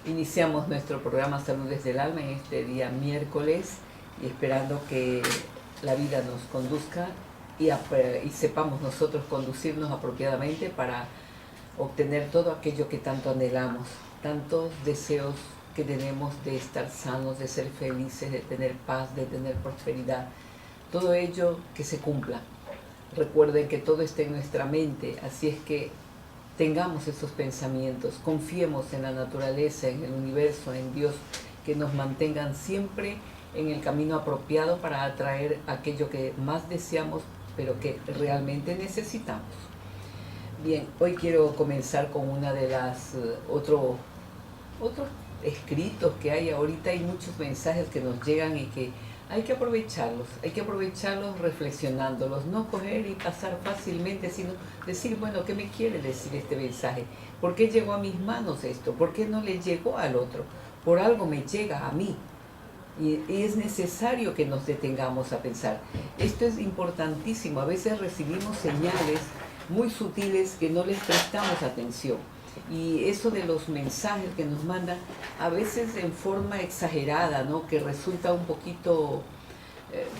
Iniciamos nuestro programa Salud desde el Alma en este día miércoles y esperando que la vida nos conduzca y sepamos nosotros conducirnos apropiadamente para obtener todo aquello que tanto anhelamos, tantos deseos que tenemos de estar sanos, de ser felices, de tener paz, de tener prosperidad, todo ello que se cumpla. Recuerden que todo está en nuestra mente, así es que tengamos esos pensamientos, confiemos en la naturaleza, en el universo, en Dios, que nos mantengan siempre en el camino apropiado para atraer aquello que más deseamos, pero que realmente necesitamos. Bien, hoy quiero comenzar con una de las otros escritos que hay ahorita. Hay muchos mensajes que nos llegan y que hay que aprovecharlos reflexionándolos, no coger y pasar fácilmente, sino decir, bueno, ¿qué me quiere decir este mensaje? ¿Por qué llegó a mis manos esto? ¿Por qué no le llegó al otro? Por algo me llega a mí. Y es necesario que nos detengamos a pensar. Esto es importantísimo. A veces recibimos señales muy sutiles que no les prestamos atención. Y eso de los mensajes que nos mandan, a veces en forma exagerada, ¿no? Que resulta un poquito,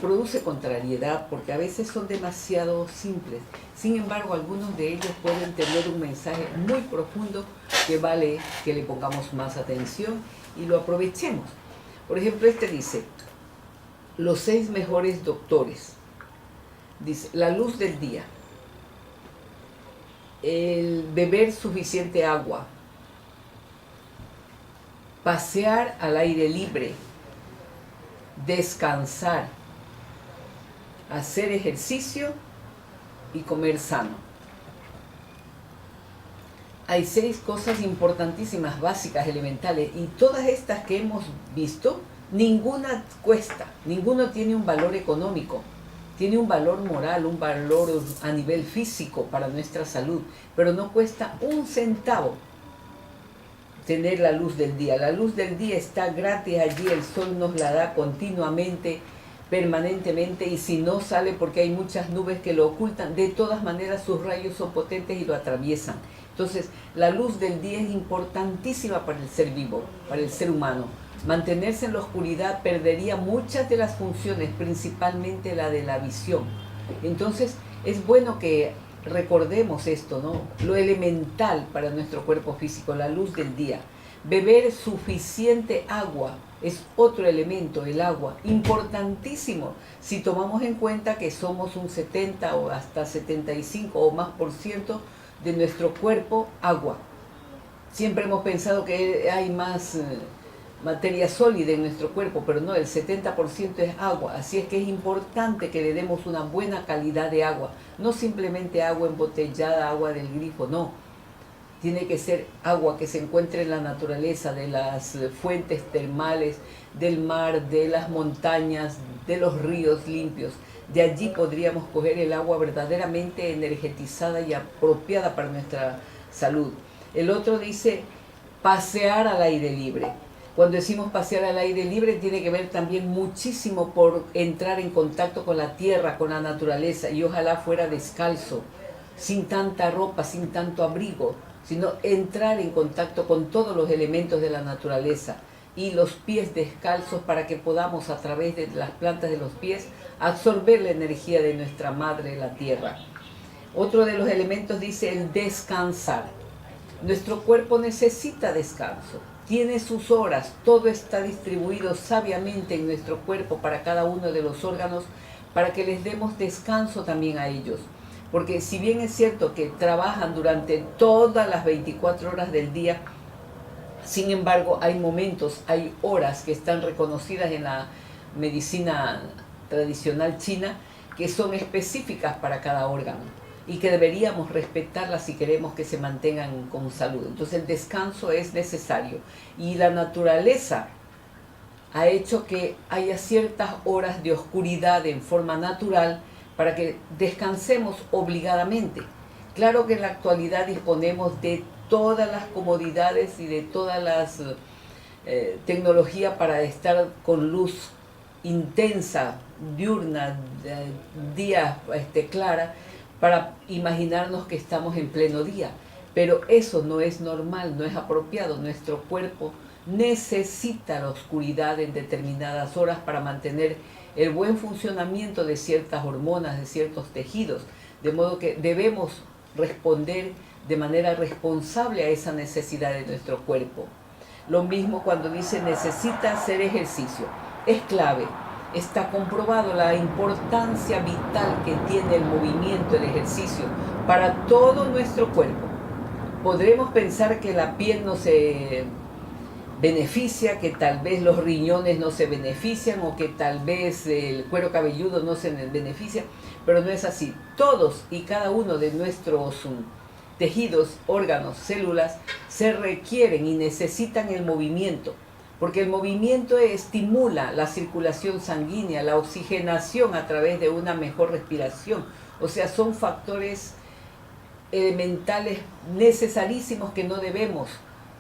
produce contrariedad, porque a veces son demasiado simples. Sin embargo, algunos de ellos pueden tener un mensaje muy profundo que vale que le pongamos más atención y lo aprovechemos. Por ejemplo, este dice, los 6 mejores doctores. Dice, la luz del día, el beber suficiente agua, pasear al aire libre, descansar, hacer ejercicio y comer sano. Hay 6 cosas importantísimas, básicas, elementales, y todas estas que hemos visto, ninguna cuesta, ninguno tiene un valor económico. Tiene un valor moral, un valor a nivel físico para nuestra salud, pero no cuesta un centavo tener la luz del día. La luz del día está gratis allí, el sol nos la da continuamente, permanentemente, y si no sale porque hay muchas nubes que lo ocultan, de todas maneras sus rayos son potentes y lo atraviesan. Entonces, la luz del día es importantísima para el ser vivo, para el ser humano. Mantenerse en la oscuridad perdería muchas de las funciones, principalmente la de la visión. Entonces, es bueno que recordemos esto, ¿no? Lo elemental para nuestro cuerpo físico, la luz del día. Beber suficiente agua es otro elemento, el agua, importantísimo si tomamos en cuenta que somos un 70 o hasta 75 o más por ciento de nuestro cuerpo agua. Siempre hemos pensado que hay más materia sólida en nuestro cuerpo, pero no, el 70% es agua, así es que es importante que le demos una buena calidad de agua, no simplemente agua embotellada, agua del grifo, no, tiene que ser agua que se encuentre en la naturaleza, de las fuentes termales, del mar, de las montañas, de los ríos limpios. De allí podríamos coger el agua verdaderamente energetizada y apropiada para nuestra salud. El otro dice pasear al aire libre. Cuando decimos pasear al aire libre tiene que ver también muchísimo por entrar en contacto con la tierra, con la naturaleza, y ojalá fuera descalzo, sin tanta ropa, sin tanto abrigo, sino entrar en contacto con todos los elementos de la naturaleza y los pies descalzos para que podamos a través de las plantas de los pies absorber la energía de nuestra madre, la tierra. Otro de los elementos dice el descansar. Nuestro cuerpo necesita descanso, tiene sus horas, todo está distribuido sabiamente en nuestro cuerpo para cada uno de los órganos, para que les demos descanso también a ellos. Porque si bien es cierto que trabajan durante todas las 24 horas del día, sin embargo hay momentos, hay horas que están reconocidas en la medicina tradicional china que son específicas para cada órgano y que deberíamos respetarlas si queremos que se mantengan con salud. Entonces el descanso es necesario y la naturaleza ha hecho que haya ciertas horas de oscuridad en forma natural para que descansemos obligadamente. Claro que en la actualidad disponemos de todas las comodidades y de todas las tecnologías para estar con luz intensa, diurna, día clara, para imaginarnos que estamos en pleno día. Pero eso no es normal, no es apropiado. Nuestro cuerpo necesita la oscuridad en determinadas horas para mantener el buen funcionamiento de ciertas hormonas, de ciertos tejidos. De modo que debemos responder de manera responsable a esa necesidad de nuestro cuerpo. Lo mismo cuando dice necesita hacer ejercicio. Es clave. Está comprobado la importancia vital que tiene el movimiento, el ejercicio, para todo nuestro cuerpo. Podremos pensar que la piel no se beneficia, que tal vez los riñones no se benefician o que tal vez el cuero cabelludo no se beneficia, pero no es así. Todos y cada uno de nuestros tejidos, órganos, células se requieren y necesitan el movimiento, porque el movimiento estimula la circulación sanguínea, la oxigenación a través de una mejor respiración. O sea, son factores elementales necesarísimos que no debemos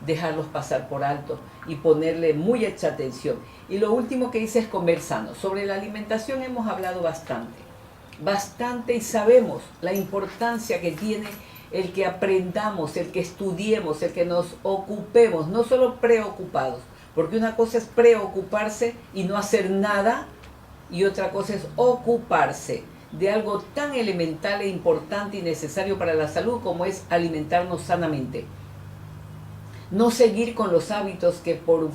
dejarlos pasar por alto y ponerle mucha atención. Y lo último que dice es comer sano. Sobre la alimentación hemos hablado bastante y sabemos la importancia que tiene el que aprendamos, el que estudiemos, el que nos ocupemos, no solo preocupados, porque una cosa es preocuparse y no hacer nada y otra cosa es ocuparse de algo tan elemental e importante y necesario para la salud como es alimentarnos sanamente. No seguir con los hábitos que por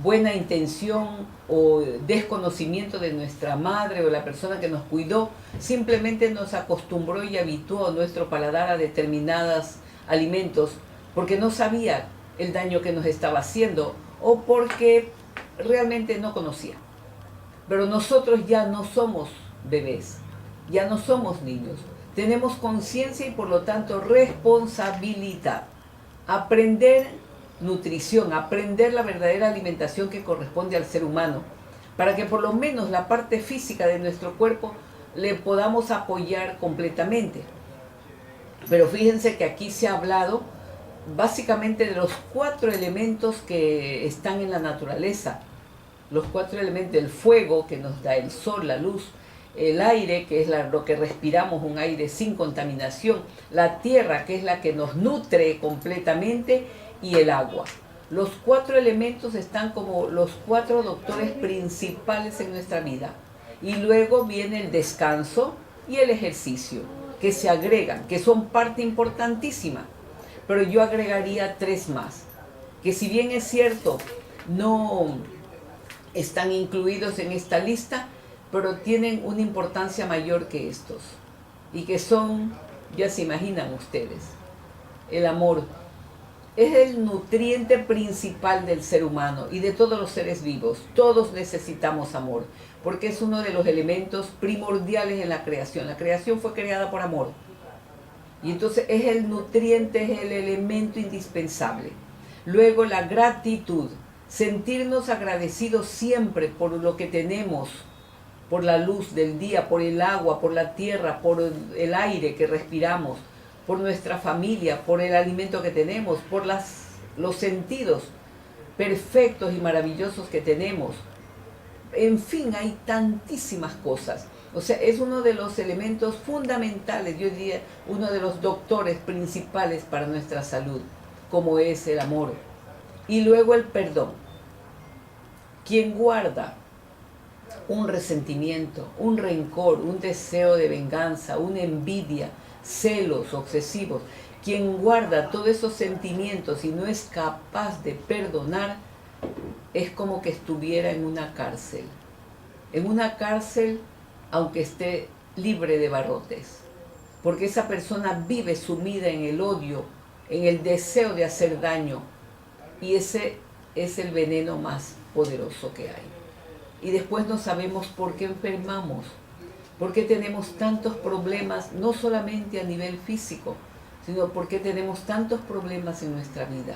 buena intención o desconocimiento de nuestra madre o la persona que nos cuidó, simplemente nos acostumbró y habituó nuestro paladar a determinados alimentos porque no sabía el daño que nos estaba haciendo o porque realmente no conocía. Pero nosotros ya no somos bebés, ya no somos niños. Tenemos conciencia y por lo tanto responsabilidad. Aprender nutrición, aprender la verdadera alimentación que corresponde al ser humano, para que por lo menos la parte física de nuestro cuerpo le podamos apoyar completamente. Pero fíjense que aquí se ha hablado básicamente de los 4 elementos que están en la naturaleza. Los 4 elementos: el fuego, que nos da el sol, la luz; el aire, que es lo que respiramos, un aire sin contaminación; la tierra, que es la que nos nutre completamente; y el agua. Los 4 elementos están como los 4 doctores principales en nuestra vida. Y luego viene el descanso y el ejercicio, que se agregan, que son parte importantísima. Pero yo agregaría 3 más, que si bien es cierto, no están incluidos en esta lista, pero tienen una importancia mayor que estos. Y que son, ya se imaginan ustedes, el amor. Es el nutriente principal del ser humano y de todos los seres vivos. Todos necesitamos amor, porque es uno de los elementos primordiales en la creación. La creación fue creada por amor. Y entonces es el nutriente, es el elemento indispensable. Luego la gratitud, sentirnos agradecidos siempre por lo que tenemos, por la luz del día, por el agua, por la tierra, por el aire que respiramos, por nuestra familia, por el alimento que tenemos, por los sentidos perfectos y maravillosos que tenemos. En fin, hay tantísimas cosas. O sea, es uno de los elementos fundamentales, yo diría, uno de los doctores principales para nuestra salud, como es el amor. Y luego el perdón. Quien guarda un resentimiento, un rencor, un deseo de venganza, una envidia, celos obsesivos, quien guarda todos esos sentimientos y no es capaz de perdonar, es como que estuviera en una cárcel. En una cárcel, aunque esté libre de barrotes. Porque esa persona vive sumida en el odio, en el deseo de hacer daño. Y ese es el veneno más poderoso que hay. Y después no sabemos por qué enfermamos. ¿Por qué tenemos tantos problemas, no solamente a nivel físico, sino por qué tenemos tantos problemas en nuestra vida?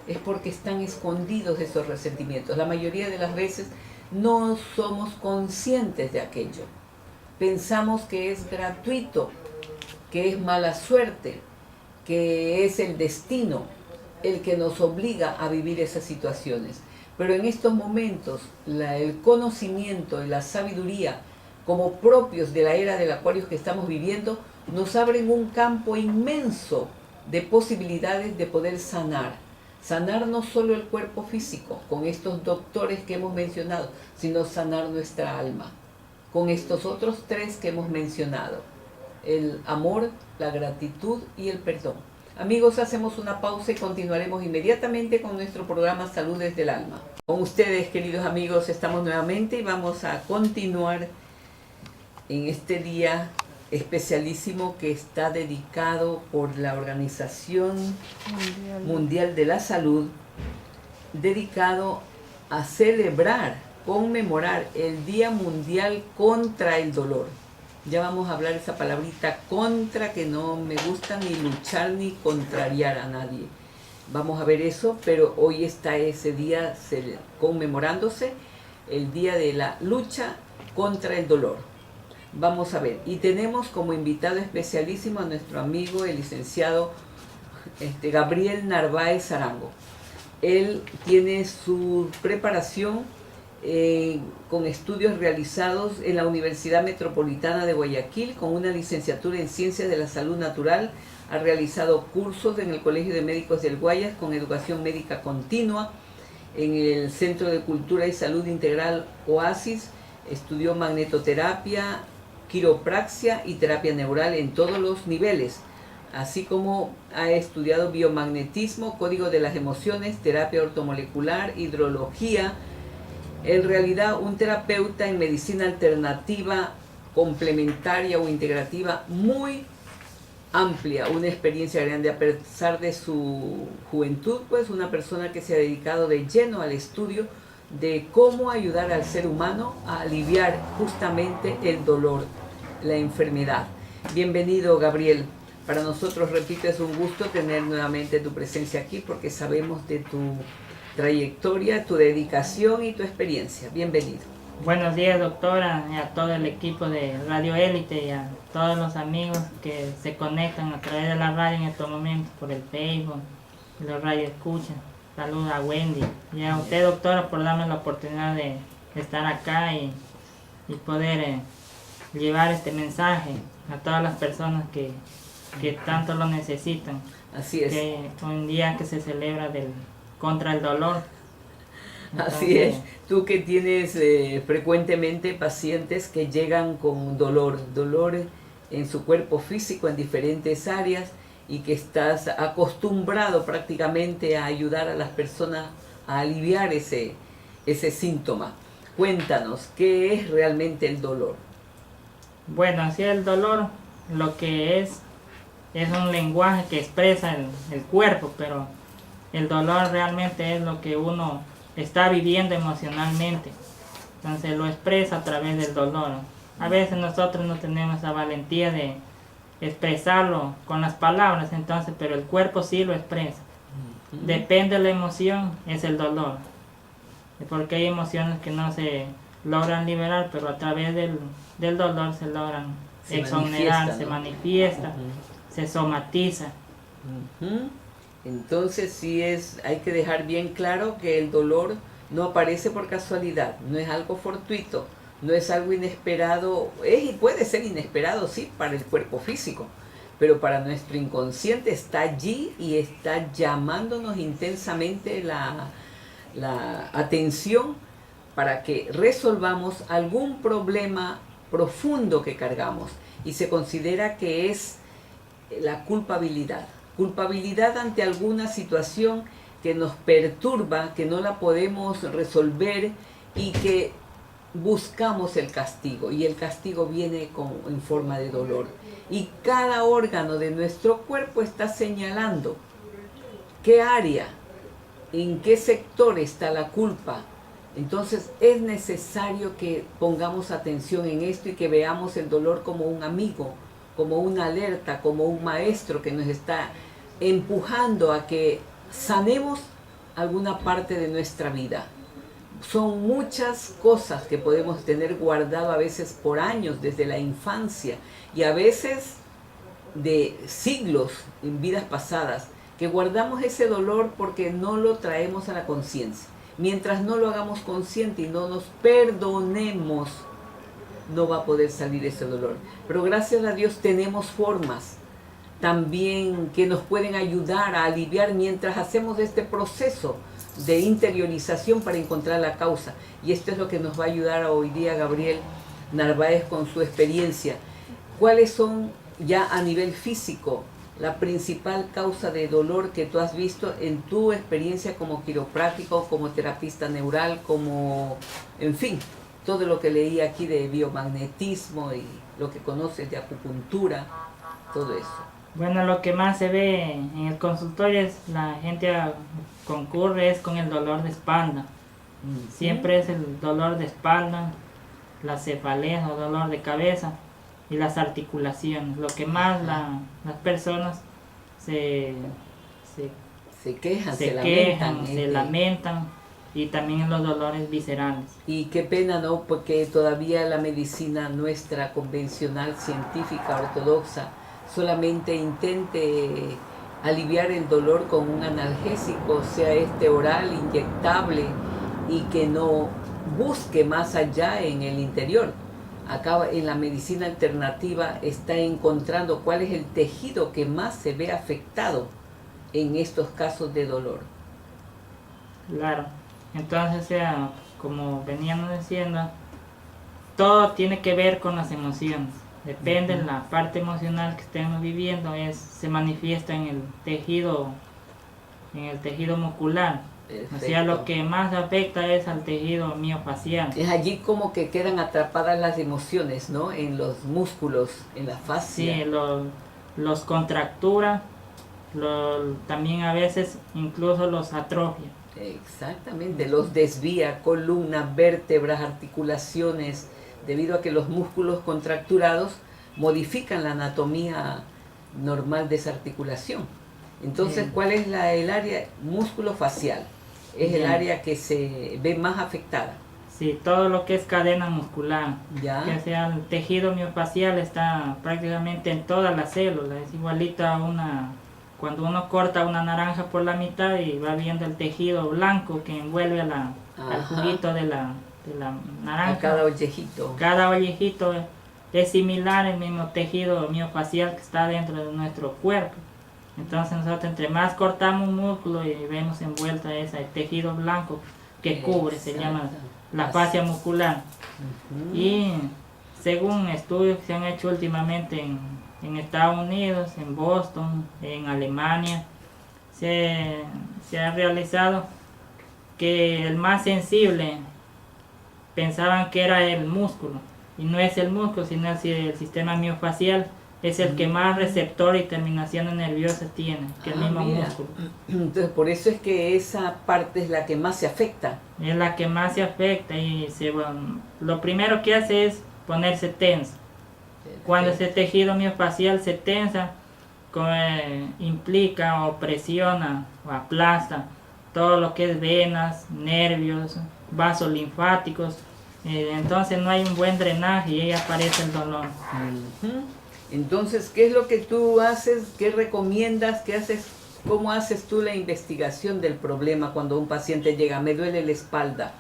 Es porque están escondidos esos resentimientos. La mayoría de las veces no somos conscientes de aquello. Pensamos que es gratuito, que es mala suerte, que es el destino el que nos obliga a vivir esas situaciones. Pero en estos momentos, el conocimiento y la sabiduría, como propios de la era del Acuario que estamos viviendo, nos abren un campo inmenso de posibilidades de poder sanar. Sanar no solo el cuerpo físico, con estos doctores que hemos mencionado, sino sanar nuestra alma, con estos otros tres que hemos mencionado: el amor, la gratitud y el perdón. Amigos, hacemos una pausa y continuaremos inmediatamente con nuestro programa Salud desde el Alma. Con ustedes, queridos amigos, estamos nuevamente y vamos a continuar en este día especialísimo que está dedicado por la Organización Mundial de la Salud, dedicado a celebrar, conmemorar el Día Mundial contra el Dolor. Ya vamos a hablar esa palabrita contra, que no me gusta ni luchar ni contrariar a nadie. Vamos a ver eso, pero hoy está ese día conmemorándose, el día de la lucha contra el dolor. Vamos a ver, y tenemos como invitado especialísimo a nuestro amigo, el licenciado Gabriel Narváez Arango. Él tiene su preparación con estudios realizados en la Universidad Metropolitana de Guayaquil, con una licenciatura en Ciencias de la Salud Natural. Ha realizado cursos en el Colegio de Médicos del Guayas con educación médica continua, en el Centro de Cultura y Salud Integral Oasis. Estudió magnetoterapia, quiropraxia y terapia neural en todos los niveles, así como ha estudiado biomagnetismo, código de las emociones, terapia ortomolecular, hidrología. En realidad, un terapeuta en medicina alternativa, complementaria o integrativa muy amplia, una experiencia grande a pesar de su juventud, pues una persona que se ha dedicado de lleno al estudio de cómo ayudar al ser humano a aliviar justamente el dolor, la enfermedad. Bienvenido, Gabriel. Para nosotros, repito, es un gusto tener nuevamente tu presencia aquí, porque sabemos de tu trayectoria, tu dedicación y tu experiencia. Bienvenido. Buenos días, doctora, y a todo el equipo de Radio Élite y a todos los amigos que se conectan a través de la radio en estos momentos por el Facebook y los radio escuchan. Saludos a Wendy y a usted, doctora, por darme la oportunidad de estar acá y poder llevar este mensaje a todas las personas que tanto lo necesitan. Así es. Que un día que se celebra contra el dolor. Entonces, así es. Tú que tienes frecuentemente pacientes que llegan con dolor en su cuerpo físico en diferentes áreas, y que estás acostumbrado prácticamente a ayudar a las personas a aliviar ese síntoma. Cuéntanos, ¿qué es realmente el dolor? Bueno, así el dolor lo que es un lenguaje que expresa el cuerpo, pero el dolor realmente es lo que uno está viviendo emocionalmente. Entonces lo expresa a través del dolor. A veces nosotros no tenemos esa valentía de expresarlo con las palabras, entonces, pero el cuerpo sí lo expresa. Depende de la emoción, es el dolor. Porque hay emociones que no se logran liberar, pero a través del dolor se logran exonerar, se manifiesta, se somatiza. Entonces sí hay que dejar bien claro que el dolor no aparece por casualidad, no es algo fortuito, no es algo inesperado. Y puede ser inesperado, sí, para el cuerpo físico, pero para nuestro inconsciente está allí y está llamándonos intensamente la atención para que resolvamos algún problema profundo que cargamos, y se considera que es la culpabilidad ante alguna situación que nos perturba, que no la podemos resolver y que buscamos el castigo, y el castigo viene en forma de dolor, y cada órgano de nuestro cuerpo está señalando qué área, en qué sector está la culpa. Entonces es necesario que pongamos atención en esto y que veamos el dolor como un amigo, como una alerta, como un maestro que nos está empujando a que sanemos alguna parte de nuestra vida. Son muchas cosas que podemos tener guardado a veces por años, desde la infancia, y a veces de siglos en vidas pasadas, que guardamos ese dolor porque no lo traemos a la conciencia. Mientras no lo hagamos consciente y no nos perdonemos, no va a poder salir ese dolor. Pero gracias a Dios tenemos formas también que nos pueden ayudar a aliviar mientras hacemos este proceso de interiorización para encontrar la causa. Y esto es lo que nos va a ayudar hoy día Gabriel Narváez con su experiencia. ¿Cuáles son ya a nivel físico la principal causa de dolor que tú has visto en tu experiencia como quiropráctico, como terapista neural, como, en fin, todo lo que leí aquí de biomagnetismo y lo que conoces de acupuntura, todo eso? Bueno, lo que más se ve en el consultorio es la gente concurre es con el dolor de espalda. Siempre es el dolor de espalda, la cefalea o dolor de cabeza y las articulaciones. Lo que más las personas se quejan, se lamentan, y también los dolores viscerales. Y qué pena, ¿no? Porque todavía la medicina nuestra convencional, científica, ortodoxa, solamente intente aliviar el dolor con un analgésico, sea este oral, inyectable, y que no busque más allá en el interior. Acá en la medicina alternativa está encontrando cuál es el tejido que más se ve afectado en estos casos de dolor. Claro, entonces, como veníamos diciendo, todo tiene que ver con las emociones. Depende de la parte emocional que estemos viviendo, se manifiesta en el tejido muscular. Perfecto. O sea, lo que más afecta es al tejido miofacial. Es allí como que quedan atrapadas las emociones, ¿no? En los músculos, en la fascia. Sí, los contractura, también a veces incluso los atrofia. Exactamente, los desvía, columnas, vértebras, articulaciones, debido a que los músculos contracturados modifican la anatomía normal de esa articulación. Entonces, ¿cuál es el área músculo facial? Es el área que se ve más afectada. Sí, todo lo que es cadena muscular. ¿Ya? Que sea el tejido miofacial está prácticamente en todas las células. Es igualito a cuando uno corta una naranja por la mitad y va viendo el tejido blanco que envuelve al juguito de la naranja. A cada ollejito. Cada ollejito es similar al mismo tejido miofacial que está dentro de nuestro cuerpo. Entonces nosotros entre más cortamos un músculo y vemos envuelta ese tejido blanco que cubre, se llama la fascia muscular. Y según estudios que se han hecho últimamente en Estados Unidos, en Boston, en Alemania, se ha realizado que el más sensible pensaban que era el músculo, y no es el músculo, sino el sistema miofacial. Es el que más receptor y terminaciones nerviosas tiene, que el mismo músculo. Entonces, por eso es que esa parte es la que más se afecta. Es la que más se afecta y lo primero que hace es ponerse tenso. Cuando ese tejido miofacial se tensa, implica o presiona o aplasta todo lo que es venas, nervios, vasos linfáticos. Entonces no hay un buen drenaje y ahí aparece el dolor. Entonces, ¿qué es lo que tú haces? ¿Qué recomiendas? ¿Qué haces? ¿Cómo haces tú la investigación del problema cuando un paciente llega? Me duele la espalda.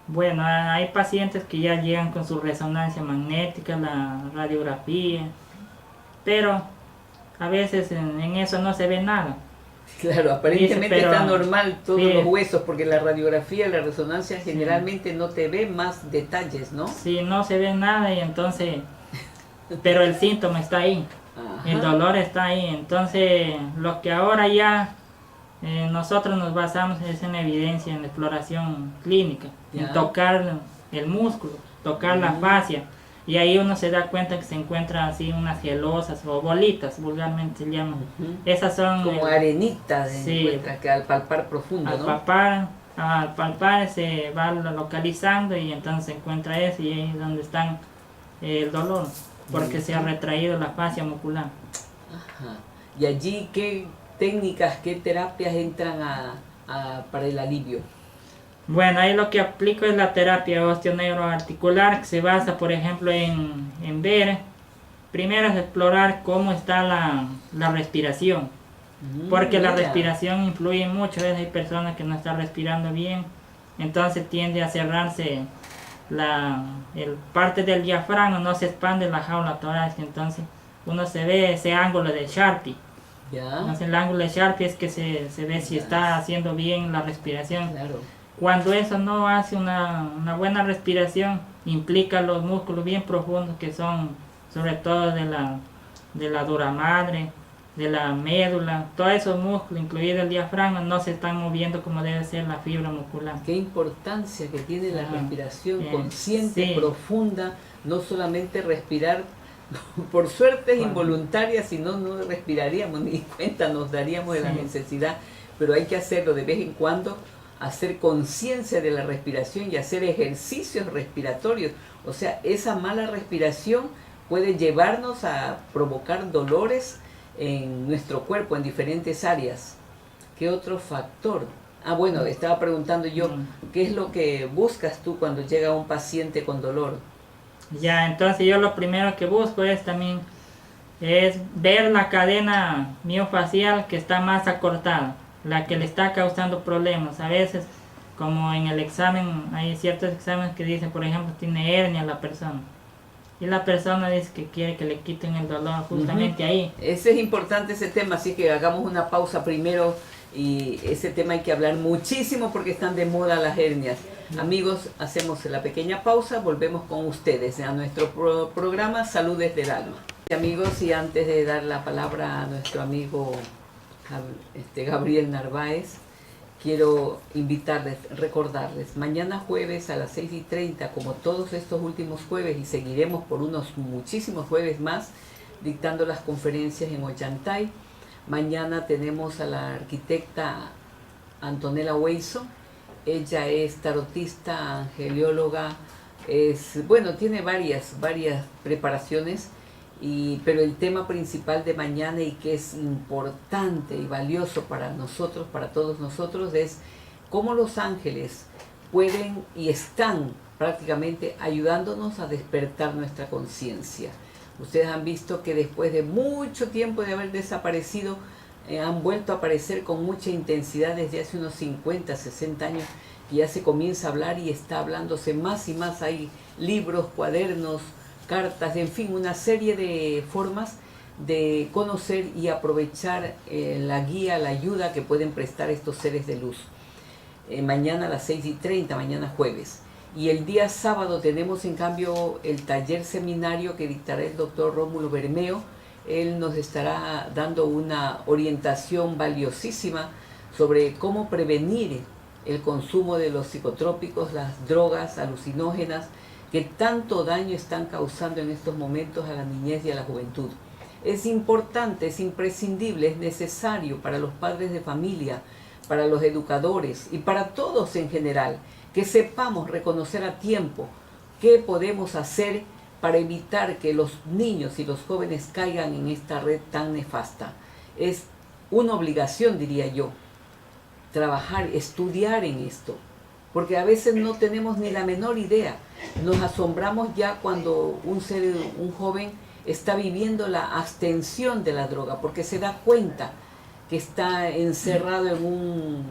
Bueno, hay pacientes que ya llegan con su resonancia magnética, la radiografía, pero a veces en eso no se ve nada. Claro, aparentemente está normal todos los huesos, porque la radiografía, la resonancia generalmente no te ve más detalles, ¿no? Sí, no se ve nada y entonces... pero el síntoma está ahí. Ajá. El dolor está ahí. Entonces, lo que ahora ya nosotros nos basamos es en evidencia, en exploración clínica, en tocar el músculo, tocar la fascia, y ahí uno se da cuenta que se encuentra así unas gelosas o bolitas, vulgarmente se llaman. Esas son como arenitas, que al palpar profundo, al palpar se va localizando y entonces se encuentra eso, y ahí es donde está el dolor, porque se ha retraído la fascia muscular. Ajá. Y allí, ¿qué técnicas, qué terapias entran para el alivio? Bueno, ahí lo que aplico es la terapia osteoneuroarticular, que se basa, por ejemplo, en ver, primero es explorar cómo está la respiración, porque la respiración influye mucho. Hay personas que no están respirando bien, entonces tiende a cerrarse el parte del diafragma, no se expande la jaula torácica, entonces uno se ve ese ángulo de Sharpie. Ya. Entonces el ángulo de Sharpie es que se ve si está haciendo bien la respiración. Claro. Cuando eso no hace una buena respiración, implica los músculos bien profundos que son sobre todo de la dura madre, de la médula, todos esos músculos, incluido el diafragma, no se están moviendo como debe ser la fibra muscular. Qué importancia que tiene la respiración bien, consciente, sí. profunda, no solamente respirar, por suerte es involuntaria, si no, no respiraríamos, ni cuenta nos daríamos de la necesidad, pero hay que hacerlo de vez en cuando, hacer conciencia de la respiración y hacer ejercicios respiratorios. O sea, esa mala respiración puede llevarnos a provocar dolores en nuestro cuerpo, en diferentes áreas. ¿Qué otro factor? Ah, bueno, estaba preguntando yo, ¿qué es lo que buscas tú cuando llega un paciente con dolor? Ya, entonces yo lo primero que busco es ver la cadena miofacial que está más acortada, la que le está causando problemas. A veces, como en el examen, hay ciertos exámenes que dicen, por ejemplo, tiene hernia la persona. Y la persona dice que quiere que le quiten el dolor justamente ahí. Ese es importante ese tema, así que hagamos una pausa primero y ese tema hay que hablar muchísimo porque están de moda las hernias. Amigos, hacemos la pequeña pausa, volvemos con ustedes a nuestro programa Salud desde el Alma. Amigos, y antes de dar la palabra a nuestro amigo Gabriel Narváez, quiero invitarles, recordarles, mañana jueves a las 6:30, como todos estos últimos jueves, y seguiremos por unos muchísimos jueves más, dictando las conferencias en Ollantay. Mañana tenemos a la arquitecta Antonella Weiso. Ella es tarotista, angelióloga, tiene varias preparaciones, pero el tema principal de mañana y que es importante y valioso para nosotros, para todos nosotros, es cómo los ángeles pueden y están prácticamente ayudándonos a despertar nuestra conciencia. Ustedes han visto que después de mucho tiempo de haber desaparecido, han vuelto a aparecer con mucha intensidad desde hace unos 50, 60 años, y ya se comienza a hablar y está hablándose más y más. Hay libros, cuadernos, cartas, en fin, una serie de formas de conocer y aprovechar la guía, la ayuda que pueden prestar estos seres de luz. Mañana a las 6:30, mañana jueves. Y el día sábado tenemos en cambio el taller seminario que dictará el doctor Rómulo Bermeo. Él nos estará dando una orientación valiosísima sobre cómo prevenir el consumo de los psicotrópicos, las drogas alucinógenas, que tanto daño están causando en estos momentos a la niñez y a la juventud. Es importante, es imprescindible, es necesario para los padres de familia, para los educadores y para todos en general, que sepamos reconocer a tiempo qué podemos hacer para evitar que los niños y los jóvenes caigan en esta red tan nefasta. Es una obligación, diría yo, trabajar, estudiar en esto, porque a veces no tenemos ni la menor idea. Nos asombramos ya cuando un joven está viviendo la abstención de la droga, porque se da cuenta que está encerrado en un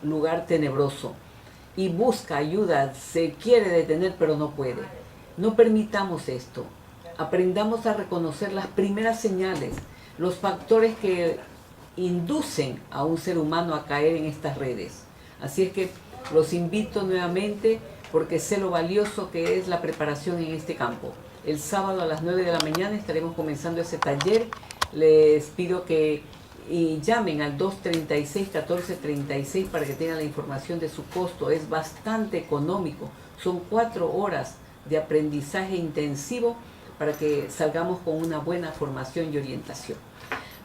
lugar tenebroso y busca ayuda, se quiere detener pero no puede. No permitamos esto. Aprendamos a reconocer las primeras señales, los factores que inducen a un ser humano a caer en estas redes. Así es que los invito nuevamente porque sé lo valioso que es la preparación en este campo. El sábado a las 9 de la mañana estaremos comenzando ese taller. Les pido que llamen al 236-1436 para que tengan la información de su costo. Es bastante económico. Son 4 horas de aprendizaje intensivo para que salgamos con una buena formación y orientación.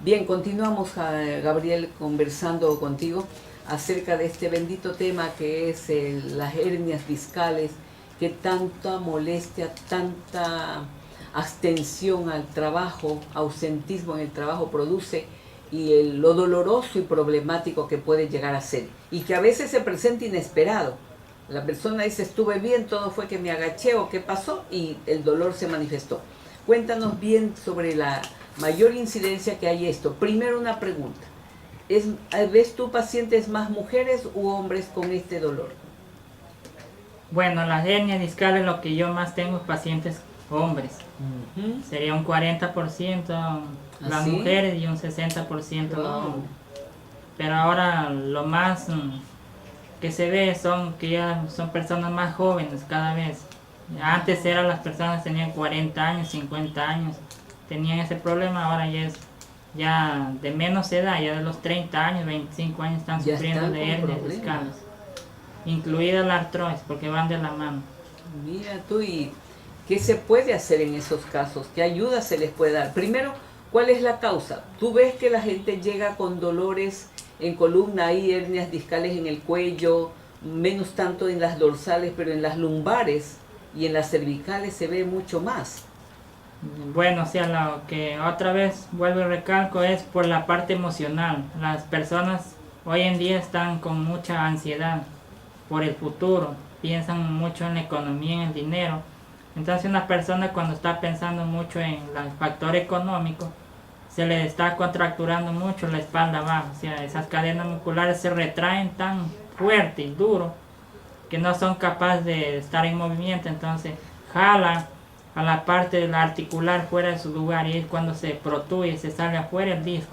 Bien, continuamos, Gabriel, conversando contigo acerca de este bendito tema que es las hernias discales, que tanta molestia, tanta abstención al trabajo, ausentismo en el trabajo produce, y lo doloroso y problemático que puede llegar a ser, y que a veces se presenta inesperado. La persona dice, estuve bien, todo fue que me agaché o qué pasó, y el dolor se manifestó. Cuéntanos bien sobre la mayor incidencia que hay esto. Primero una pregunta. ¿Ves tú pacientes más mujeres u hombres con este dolor? Bueno, las hernias discales, lo que yo más tengo pacientes hombres. Ujú. Sería un 40% las ¿Así? mujeres y un 60% los Wow. hombres. Pero ahora lo más que se ve son que ya son personas más jóvenes cada vez. Antes eran las personas que tenían 40 años, 50 años, tenían ese problema, ahora ya es ya de menos edad, ya de los 30 años, 25 años están Ya sufriendo están de con hernias problemas. discales, incluida la artrosis, porque van de la mano. Mira tú, ¿y qué se puede hacer en esos casos? ¿Qué ayuda se les puede dar? Primero, ¿cuál es la causa? Tú ves que la gente llega con dolores en columna, hay hernias discales en el cuello, menos tanto en las dorsales, pero en las lumbares y en las cervicales se ve mucho más. Bueno, o sea, lo que otra vez vuelvo y recalco es por la parte emocional. Las personas hoy en día están con mucha ansiedad por el futuro, piensan mucho en la economía, en el dinero. Entonces una persona cuando está pensando mucho en el factor económico, se le está contracturando mucho la espalda baja, o sea, esas cadenas musculares se retraen tan fuerte y duro que no son capaces de estar en movimiento, entonces jala a la parte de la articular fuera de su lugar y es cuando se protruye, se sale afuera el disco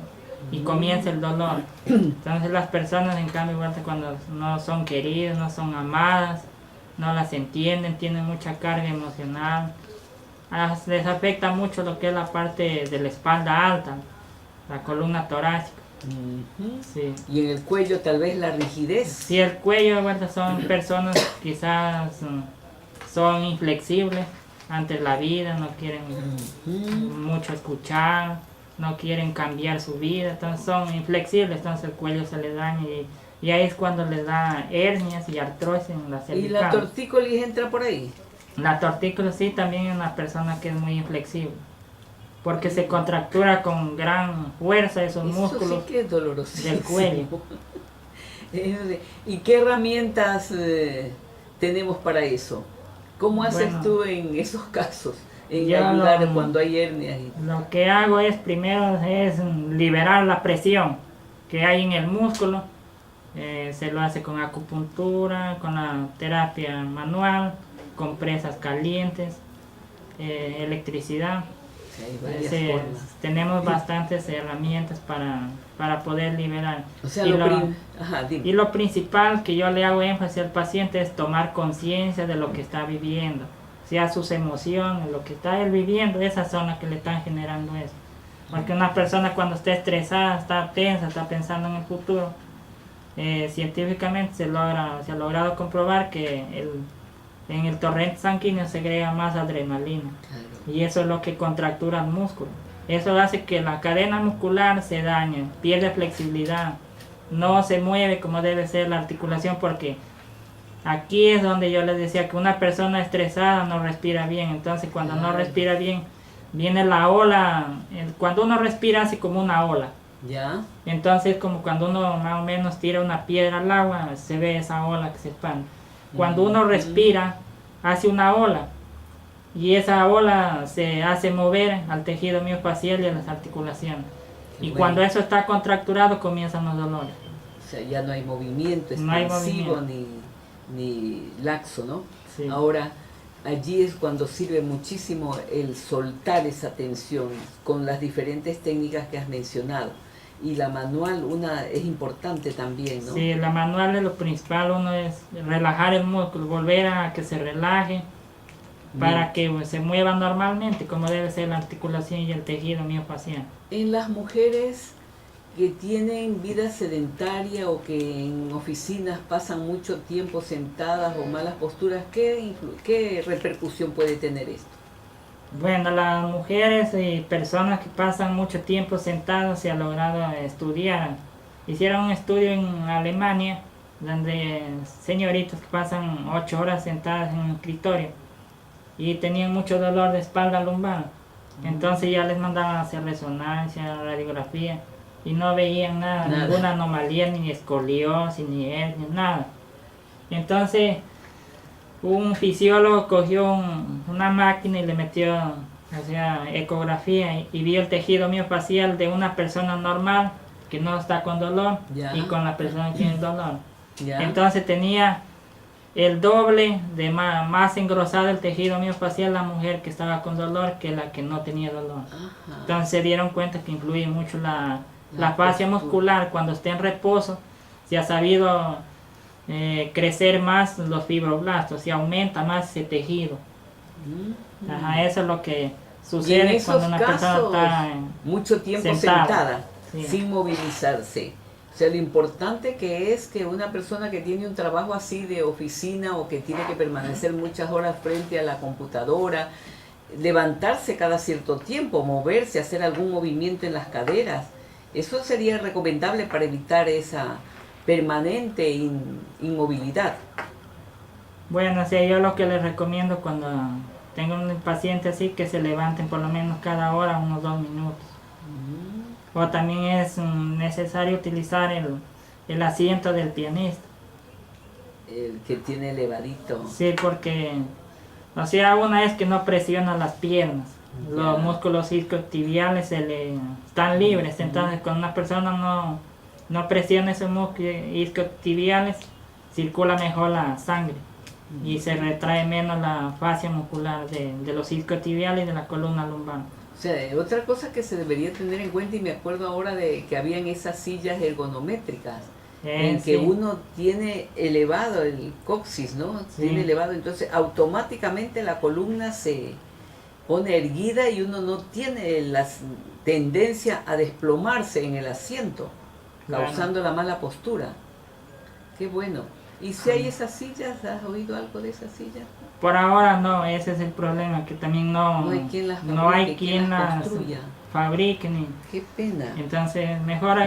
y comienza el dolor. Entonces las personas en cambio igual que cuando no son queridas, no son amadas, no las entienden, tienen mucha carga emocional, les afecta mucho lo que es la parte de la espalda alta, la columna torácica. Ujú. Sí. Y en el cuello tal vez la rigidez. Si el cuello, bueno, son personas quizás son inflexibles ante la vida, no quieren Ujú. mucho escuchar, no quieren cambiar su vida, entonces son inflexibles, entonces el cuello se les daña y ahí es cuando les da hernias y artrosis en la Y la cervical. tortícolis entra por ahí. La tortícolis sí también es una persona que es muy inflexible, porque se contractura con gran fuerza esos Eso músculos sí que es dolorosísimo. del cuello. ¿Y qué herramientas tenemos para eso? ¿Cómo haces Bueno, tú en esos casos? En yo ayudar lo- cuando hay hernias. Lo que hago es primero es liberar la presión que hay en el músculo. Se lo hace con acupuntura, con la terapia manual, compresas calientes, electricidad. Hay varias Ese- formas. tenemos bastantes herramientas para poder liberar. O sea, Y lo lo- prim... Ajá, dime. Y lo principal que yo le hago énfasis al paciente es tomar conciencia de lo que está viviendo, sea sus emociones, lo que está él viviendo, esas son las que le están generando eso. Porque una persona cuando está estresada, está tensa, está pensando en el futuro, científicamente se ha logrado comprobar que en el torrente sanguíneo se crea más adrenalina Claro. y eso es lo que contractura el músculo. Eso hace que la cadena muscular se dañe, pierde flexibilidad, no se mueve como debe ser la articulación, porque aquí es donde yo les decía que una persona estresada no respira bien. Entonces cuando no respira bien viene la ola, cuando uno respira hace como una ola, ¿Ya? entonces como cuando uno más o menos tira una piedra al agua, se ve esa ola que se expande. Cuando uno respira hace una ola y esa ola se hace mover al tejido miofacial y a las articulaciones. Qué Y bueno. cuando eso está contracturado comienzan los dolores. O sea, ya no hay movimiento No hay expansivo movimiento. ni laxo, ¿no? Sí. Ahora, allí es cuando sirve muchísimo el soltar esa tensión con las diferentes técnicas que has mencionado. Y la manual, una es importante también, ¿no? Sí, la manual es lo principal, uno es relajar el músculo, volver a que se relaje para que se mueva normalmente como debe ser la articulación y el tejido miofacial. En las mujeres que tienen vida sedentaria o que en oficinas pasan mucho tiempo sentadas o malas posturas, ¿qué repercusión puede tener esto? Bueno, las mujeres y personas que pasan mucho tiempo sentadas se ha logrado estudiar. Hicieron un estudio en Alemania donde señoritas que pasan 8 horas sentadas en un escritorio y tenían mucho dolor de espalda lumbar. Entonces ya les mandaban a hacer resonancia, radiografía y no veían nada. Ninguna anomalía, ni escoliosis, ni hernia, nada. Entonces un fisiólogo cogió una máquina y le metió ecografía y vio el tejido miofacial de una persona normal que no está con dolor Ya. y con la persona que tiene dolor. ¿Ya? Entonces tenía el doble de más engrosado el tejido miofascial la mujer que estaba con dolor que la que no tenía dolor. Ajá. Entonces se dieron cuenta que influye mucho la fascia muscular cuando está en reposo. Se ha sabido crecer más los fibroblastos, se aumenta más ese tejido. Ajá, eso es lo que sucede cuando una persona está mucho tiempo sentada sí, sin movilizarse. O sea, lo importante que es que una persona que tiene un trabajo así de oficina o que tiene que permanecer muchas horas frente a la computadora, levantarse cada cierto tiempo, moverse, hacer algún movimiento en las caderas, eso sería recomendable para evitar esa permanente inmovilidad. Bueno, sí, yo lo que les recomiendo cuando tengo un paciente así, que se levanten por lo menos cada hora unos 2 minutos. O también es necesario utilizar el asiento del pianista. El que tiene elevadito. Sí, porque, o sea, una vez que no presiona las piernas, los músculos isquiotibiales están libres. Entonces, cuando una persona no presiona esos músculos isquiotibiales, circula mejor la sangre y se retrae menos la fascia muscular de los isquiotibiales y de la columna lumbar. O sea, otra cosa que se debería tener en cuenta, y me acuerdo ahora de que habían esas sillas ergonométricas, en que uno tiene elevado el coxis, ¿no? Sí. Tiene elevado, entonces automáticamente la columna se pone erguida y uno no tiene la tendencia a desplomarse en el asiento, causando la mala postura. Qué bueno. ¿Y si hay esas sillas? ¿Has oído algo de esas sillas? Por ahora no, ese es el problema, que también no hay quien las fabrique. Qué pena. Entonces, mejor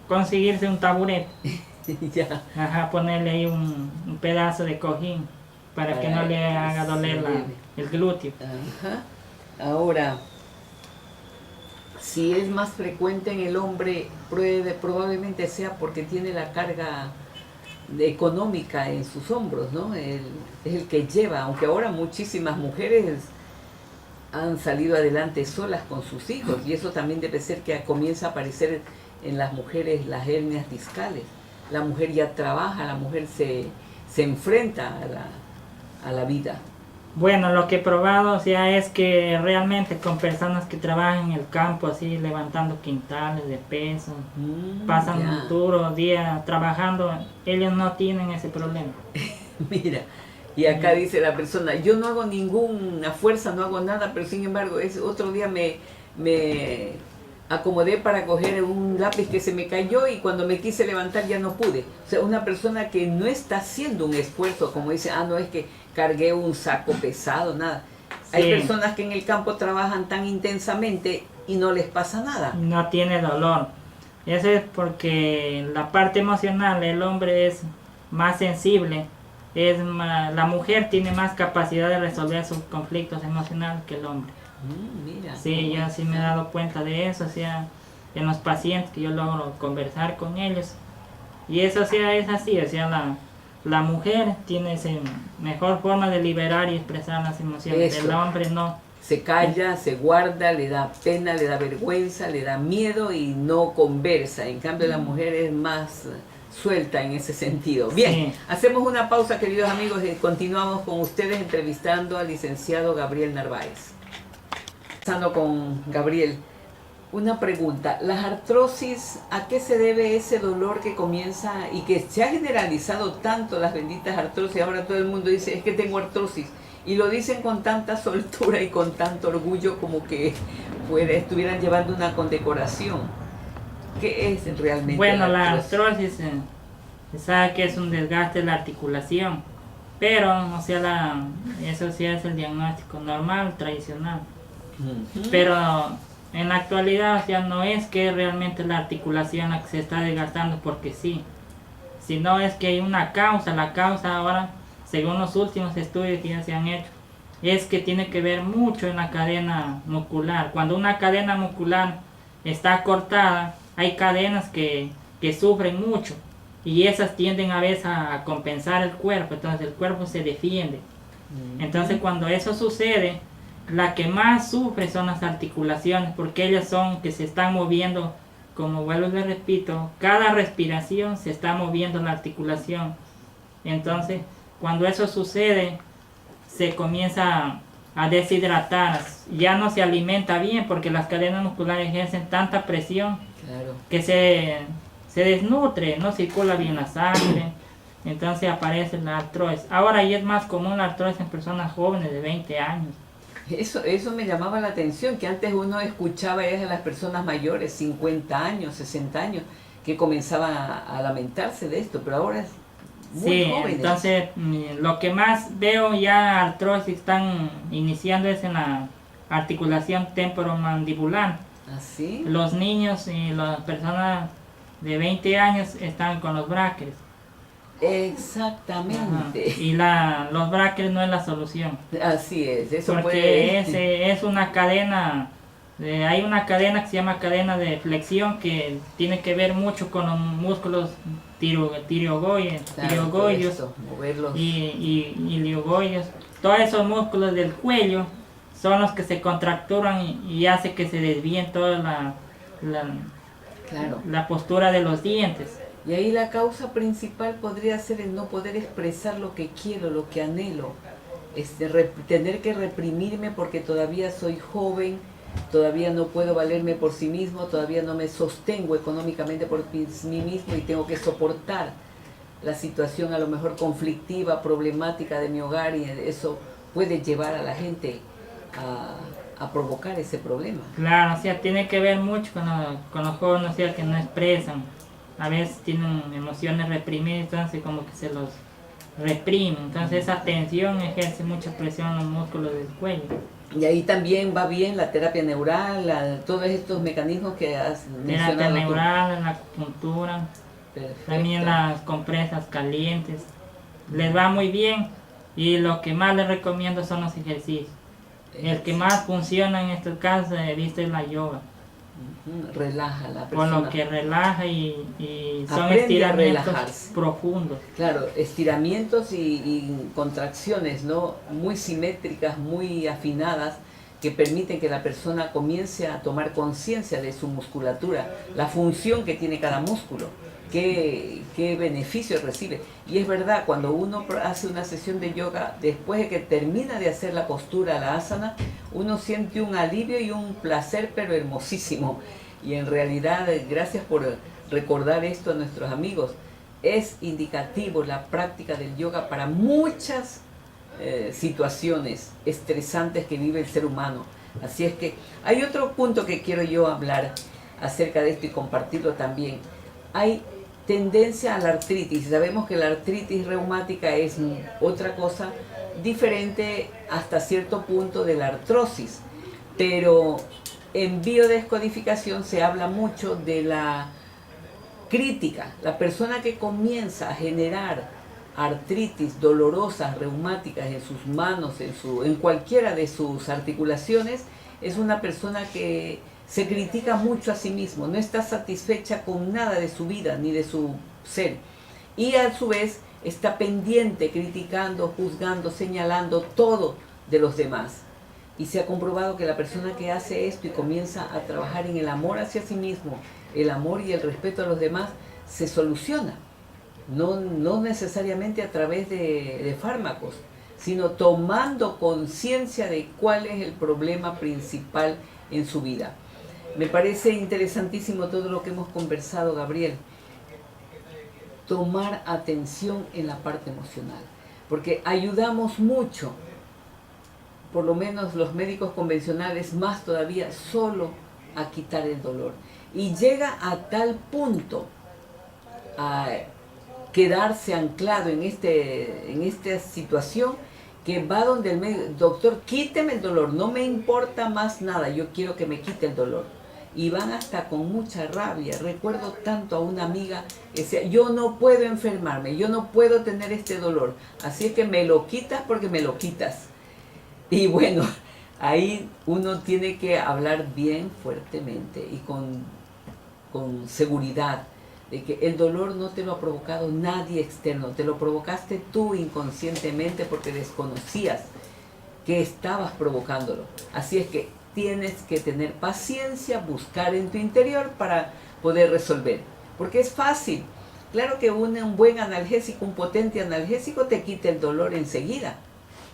conseguirse un taburete. Ya. Ajá, ponerle ahí un pedazo de cojín para que no le haga doler el glúteo. Ajá. Ahora, si es más frecuente en el hombre, probablemente sea porque tiene la carga económica en sus hombros, ¿no? Es el que lleva, aunque ahora muchísimas mujeres han salido adelante solas con sus hijos, y eso también debe ser que comienza a aparecer en las mujeres las hernias discales. La mujer ya trabaja, la mujer se enfrenta a la vida. Bueno, lo que he probado, o sea, es que realmente con personas que trabajan en el campo, así levantando quintales de peso, pasan un duro día trabajando, ellos no tienen ese problema. Mira, y acá dice la persona, yo no hago ninguna fuerza, no hago nada, pero sin embargo, otro día me acomodé para coger un lápiz que se me cayó y cuando me quise levantar ya no pude. O sea, una persona que no está haciendo un esfuerzo, como dice, no es que cargué un saco pesado, nada. Sí. Hay personas que en el campo trabajan tan intensamente y no les pasa nada. No tiene dolor. Eso es porque la parte emocional, el hombre es más sensible. La mujer tiene más capacidad de resolver sus conflictos emocionales que el hombre. Mira. Sí, yo sí me he dado cuenta de eso, o sea, en los pacientes que yo logro conversar con ellos. Y eso, o sea, es así, o sea, la mujer tiene esa mejor forma de liberar y expresar las emociones. El hombre no. Se calla, se guarda, le da pena, le da vergüenza, le da miedo y no conversa. En cambio, la mujer es más suelta en ese sentido. Bien, sí. Hacemos una pausa, queridos amigos, y continuamos con ustedes entrevistando al licenciado Gabriel Narváez. Pasando con Gabriel, una pregunta, ¿las artrosis, a qué se debe ese dolor que comienza y que se ha generalizado tanto, las benditas artrosis? Ahora todo el mundo dice, es que tengo artrosis, y lo dicen con tanta soltura y con tanto orgullo como que estuvieran llevando una condecoración. ¿Qué es realmente? Bueno, la artrosis se sabe que es un desgaste de la articulación, pero o sea, eso sí es el diagnóstico normal, tradicional. Pero en la actualidad, o sea, no es que realmente la articulación la que se está desgastando porque sí, sino es que hay una causa. La causa ahora, según los últimos estudios que ya se han hecho, es que tiene que ver mucho en la cadena muscular. Cuando una cadena muscular está cortada, hay cadenas que sufren mucho y esas tienden a veces a compensar el cuerpo, entonces el cuerpo se defiende. Entonces cuando eso sucede, la que más sufre son las articulaciones, porque ellas son que se están moviendo, como vuelvo y les repito, cada respiración se está moviendo la articulación. Entonces, cuando eso sucede, se comienza a deshidratar, ya no se alimenta bien porque las cadenas musculares ejercen tanta presión Claro. que se desnutre, no circula bien la sangre, entonces aparece la artrosis. Ahora ya es más común la artrosis en personas jóvenes de 20 años. Eso me llamaba la atención, que antes uno escuchaba a las personas mayores, 50 años, 60 años, que comenzaban a lamentarse de esto, pero ahora es muy Sí, jóvenes. entonces lo que más veo ya artrosis están iniciando es en la articulación temporomandibular. ¿Así? Los niños y las personas de 20 años están con los bráqueres. Ajá. Exactamente. Y los bráqueres no es la solución. Así es, eso Porque puede... es una cadena, hay una cadena que se llama cadena de flexión que tiene que ver mucho con los músculos tiroideos Claro, todo esto, moverlos. y iliogoides. Todos esos músculos del cuello son los que se contracturan y hace que se desvíen toda Claro. la postura de los dientes. Y ahí la causa principal podría ser el no poder expresar lo que quiero, lo que anhelo. Tener que reprimirme porque todavía soy joven, todavía no puedo valerme por sí mismo, todavía no me sostengo económicamente por mí mismo y tengo que soportar la situación a lo mejor conflictiva, problemática de mi hogar, y eso puede llevar a la gente a provocar ese problema. Claro, o sea, tiene que ver mucho con los jóvenes, o sea, que no expresan. A veces tienen emociones reprimidas, entonces como que se los reprime. Entonces esa tensión ejerce mucha presión en los músculos del cuello. Y ahí también va bien la terapia neural, todos estos mecanismos que has mencionado. Terapia neural, la acupuntura, Perfecto. también las compresas calientes. Les va muy bien y lo que más les recomiendo son los ejercicios. El que más funciona en estos casos he visto es la yoga. Relaja a la Por persona. lo que relaja y son Aprende a estiramientos relajarse. profundos. Claro, estiramientos y contracciones, ¿no? Muy simétricas, muy afinadas, que permiten que la persona comience a tomar conciencia de su musculatura, la función que tiene cada músculo, qué beneficios recibe. Y es verdad, cuando uno hace una sesión de yoga, después de que termina de hacer la postura, la asana, uno siente un alivio y un placer, pero hermosísimo. Y en realidad, gracias por recordar esto a nuestros amigos, es indicativo la práctica del yoga para muchas situaciones estresantes que vive el ser humano. Así es que hay otro punto que quiero yo hablar acerca de esto y compartirlo también. Hay tendencia a la artritis. Sabemos que la artritis reumática es otra cosa diferente hasta cierto punto de la artrosis, pero en biodescodificación se habla mucho de la crítica. La persona que comienza a generar artritis dolorosas, reumáticas en sus manos, en cualquiera de sus articulaciones, es una persona que se critica mucho a sí mismo, no está satisfecha con nada de su vida ni de su ser, y a su vez está pendiente, criticando, juzgando, señalando todo de los demás. Y se ha comprobado que la persona que hace esto y comienza a trabajar en el amor hacia sí mismo, el amor y el respeto a los demás, se soluciona. No necesariamente a través de fármacos, sino tomando conciencia de cuál es el problema principal en su vida. Me parece interesantísimo todo lo que hemos conversado, Gabriel. Tomar atención en la parte emocional, porque ayudamos mucho, por lo menos los médicos convencionales, más todavía, solo a quitar el dolor. Y llega a tal punto a quedarse anclado en esta situación que va donde el médico, doctor, quíteme el dolor, no me importa más nada, yo quiero que me quite el dolor. Y van hasta con mucha rabia. Recuerdo tanto a una amiga que decía, yo no puedo enfermarme, yo no puedo tener este dolor, así es que me lo quitas porque me lo quitas. Y bueno, ahí uno tiene que hablar bien fuertemente y con seguridad de que el dolor no te lo ha provocado nadie externo, te lo provocaste tú inconscientemente porque desconocías que estabas provocándolo. Así es que tienes que tener paciencia, buscar en tu interior para poder resolver. Porque es fácil Claro que un buen analgésico, un potente analgésico te quita el dolor enseguida,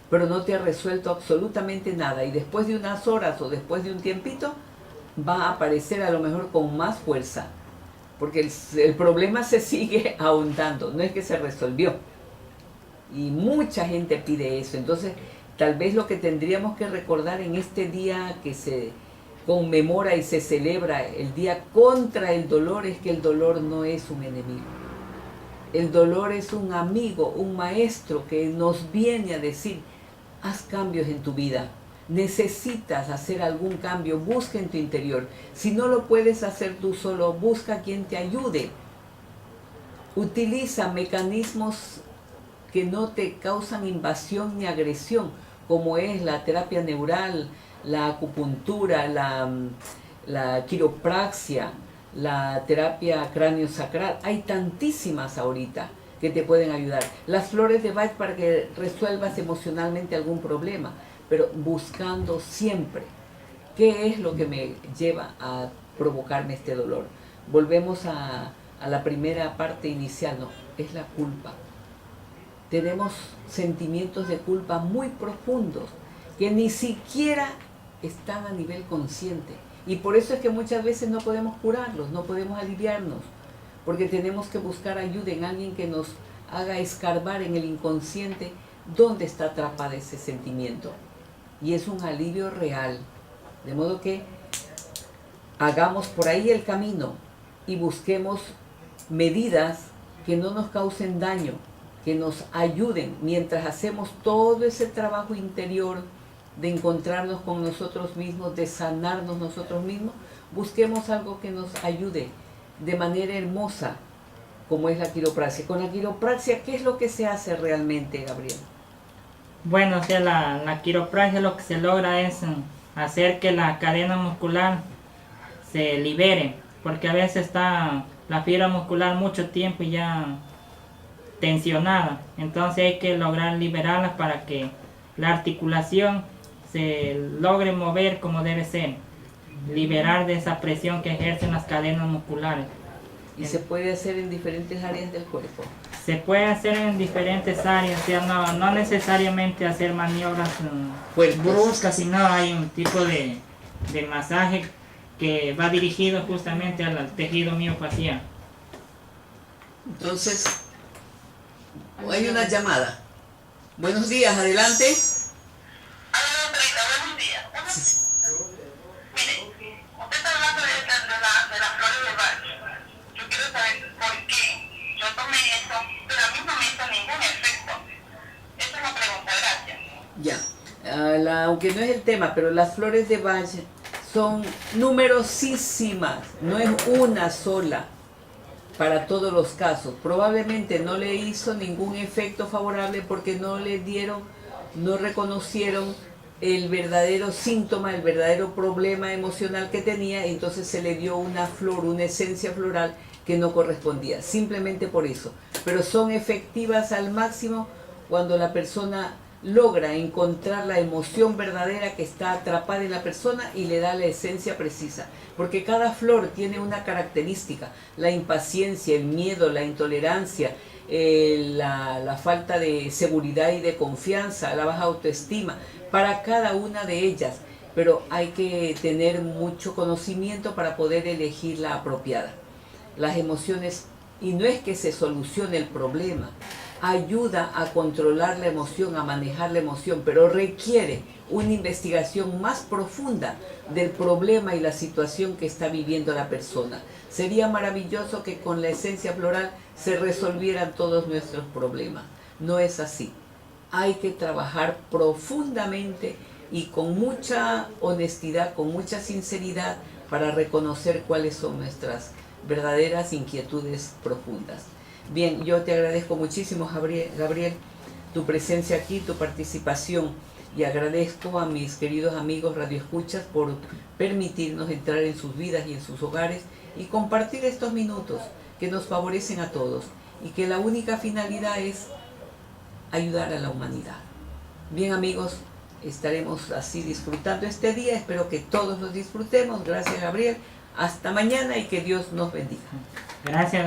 pero no te ha resuelto absolutamente nada. Y después de unas horas o después de un tiempito, va a aparecer a lo mejor con más fuerza, porque el problema se sigue ahondando, no es que se resolvió. Y mucha gente pide eso. Entonces, tal vez lo que tendríamos que recordar en este día que se conmemora y se celebra el día contra el dolor es que el dolor no es un enemigo. El dolor es un amigo, un maestro que nos viene a decir, haz cambios en tu vida. Necesitas hacer algún cambio, busca en tu interior. Si no lo puedes hacer tú solo, busca a quien te ayude. Utiliza mecanismos que no te causan invasión ni agresión, como es la terapia neural, la acupuntura, la quiropraxia, la terapia cráneo-sacral. Hay tantísimas ahorita que te pueden ayudar. Las flores de Bach para que resuelvas emocionalmente algún problema, pero buscando siempre qué es lo que me lleva a provocarme este dolor. Volvemos a la primera parte inicial, no, es la culpa. Tenemos sentimientos de culpa muy profundos que ni siquiera están a nivel consciente. Y por eso es que muchas veces no podemos curarlos, no podemos aliviarnos, porque tenemos que buscar ayuda en alguien que nos haga escarbar en el inconsciente dónde está atrapado ese sentimiento. Y es un alivio real. De modo que hagamos por ahí el camino y busquemos medidas que no nos causen daño, que nos ayuden mientras hacemos todo ese trabajo interior de encontrarnos con nosotros mismos, de sanarnos nosotros mismos. Busquemos algo que nos ayude de manera hermosa, como es la quiropraxia. Con la quiropraxia, ¿qué es lo que se hace realmente, Gabriel? Bueno, o sea, la quiropraxia lo que se logra es hacer que la cadena muscular se libere, porque a veces está la fibra muscular mucho tiempo ya tensionada, entonces hay que lograr liberarla para que la articulación se logre mover como debe ser, liberar de esa presión que ejercen las cadenas musculares. Y se puede hacer en diferentes áreas del cuerpo. Se puede hacer en diferentes áreas, o sea, no necesariamente hacer maniobras bruscas, sino hay un tipo de masaje que va dirigido justamente al tejido miofacial. Entonces, hay una llamada. Buenos días, adelante. Buenos días. Mire, usted está hablando de las flores de Bach. Yo quiero saber por qué yo tomé eso, pero a mí no me hizo ningún efecto. Esa es la pregunta, gracias. Ya, aunque no es el tema, pero las flores de Bach son numerosísimas, no es una sola para todos los casos. Probablemente no le hizo ningún efecto favorable porque no le dieron, no reconocieron el verdadero síntoma, el verdadero problema emocional que tenía, entonces se le dio una flor, una esencia floral que no correspondía, simplemente por eso. Pero son efectivas al máximo cuando la persona logra encontrar la emoción verdadera que está atrapada en la persona y le da la esencia precisa. Porque cada flor tiene una característica: la impaciencia, el miedo, la intolerancia, la falta de seguridad y de confianza, la baja autoestima, para cada una de ellas. Pero hay que tener mucho conocimiento para poder elegir la apropiada. Las emociones, y no es que se solucione el problema, ayuda a controlar la emoción, a manejar la emoción, pero requiere una investigación más profunda del problema y la situación que está viviendo la persona. Sería maravilloso que con la esencia floral se resolvieran todos nuestros problemas. No es así. Hay que trabajar profundamente y con mucha honestidad, con mucha sinceridad, para reconocer cuáles son nuestras verdaderas inquietudes profundas. Bien, yo te agradezco muchísimo, Gabriel, tu presencia aquí, tu participación, y agradezco a mis queridos amigos radioescuchas por permitirnos entrar en sus vidas y en sus hogares y compartir estos minutos que nos favorecen a todos y que la única finalidad es ayudar a la humanidad. Bien, amigos, estaremos así disfrutando este día. Espero que todos lo disfrutemos. Gracias, Gabriel. Hasta mañana y que Dios nos bendiga. Gracias.